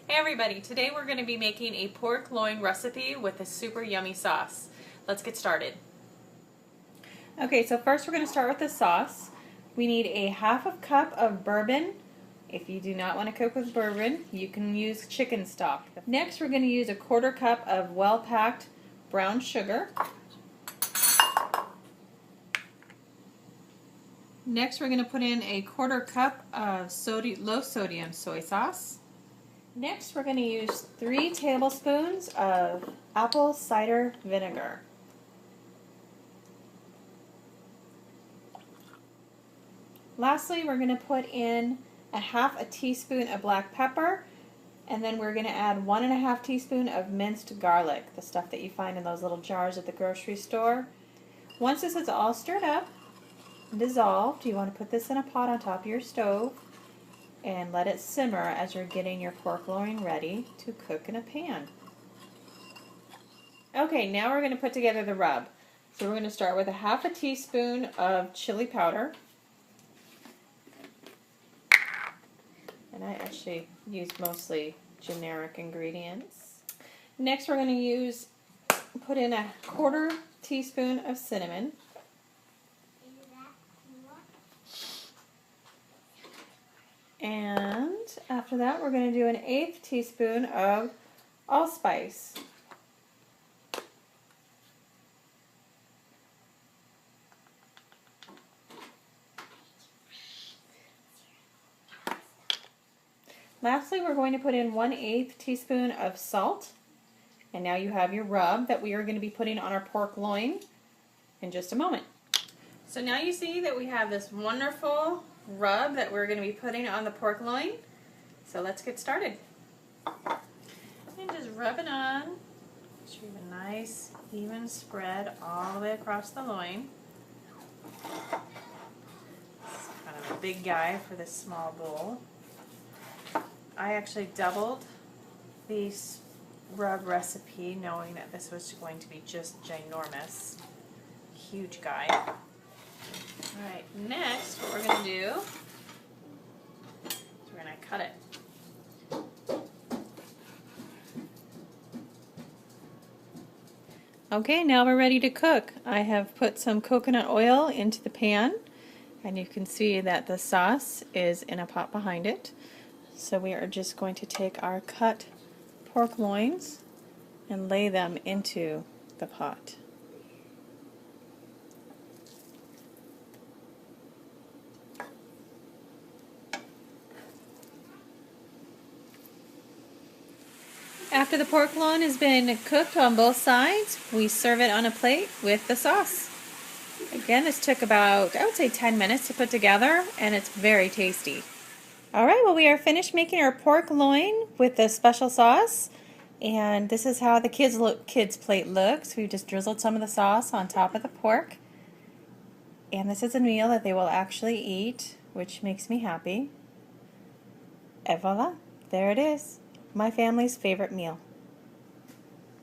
Hey everybody, today we're going to be making a pork loin recipe with a super yummy sauce. Let's get started. Okay, so first we're going to start with the sauce. We need a half a cup of bourbon. If you do not want to cook with bourbon, you can use chicken stock. Next we're going to use a quarter cup of well-packed brown sugar. Next we're going to put in a quarter cup of low sodium soy sauce. Next we're going to use 3 tablespoons of apple cider vinegar. Lastly, we're going to put in a half a teaspoon of black pepper, and then we're going to add 1.5 teaspoons of minced garlic, the stuff that you find in those little jars at the grocery store. Once this is all stirred up and dissolved, you want to put this in a pot on top of your stove and let it simmer as you're getting your pork loin ready to cook in a pan. Okay, now we're going to put together the rub. So we're going to start with a half a teaspoon of chili powder. And I actually use mostly generic ingredients. Next we're going to put in a quarter teaspoon of cinnamon. And after that we're going to do an 1/8 teaspoon of allspice. Lastly, we're going to put in 1/8 teaspoon of salt. And now you have your rub that we are going to be putting on our pork loin in just a moment. So now you see that we have this wonderful rub that we're going to be putting on the pork loin. So let's get started. And just rub it on. Make sure you have a nice even spread all the way across the loin. It's kind of a big guy for this small bowl. I actually doubled the rub recipe knowing that this was going to be just ginormous. Huge guy. Alright, next what we're going to do is we're going to cut it. Okay, now we're ready to cook. I have put some coconut oil into the pan, and you can see that the sauce is in a pot behind it. So we are just going to take our cut pork loins and lay them into the pot. After the pork loin has been cooked on both sides, we serve it on a plate with the sauce. Again, this took about, I would say, 10 minutes to put together, and it's very tasty. Alright, well, we are finished making our pork loin with the special sauce, and this is how the kids' plate looks. We just drizzled some of the sauce on top of the pork, and this is a meal that they will actually eat, which makes me happy. Et voila, there it is. My family's favorite meal.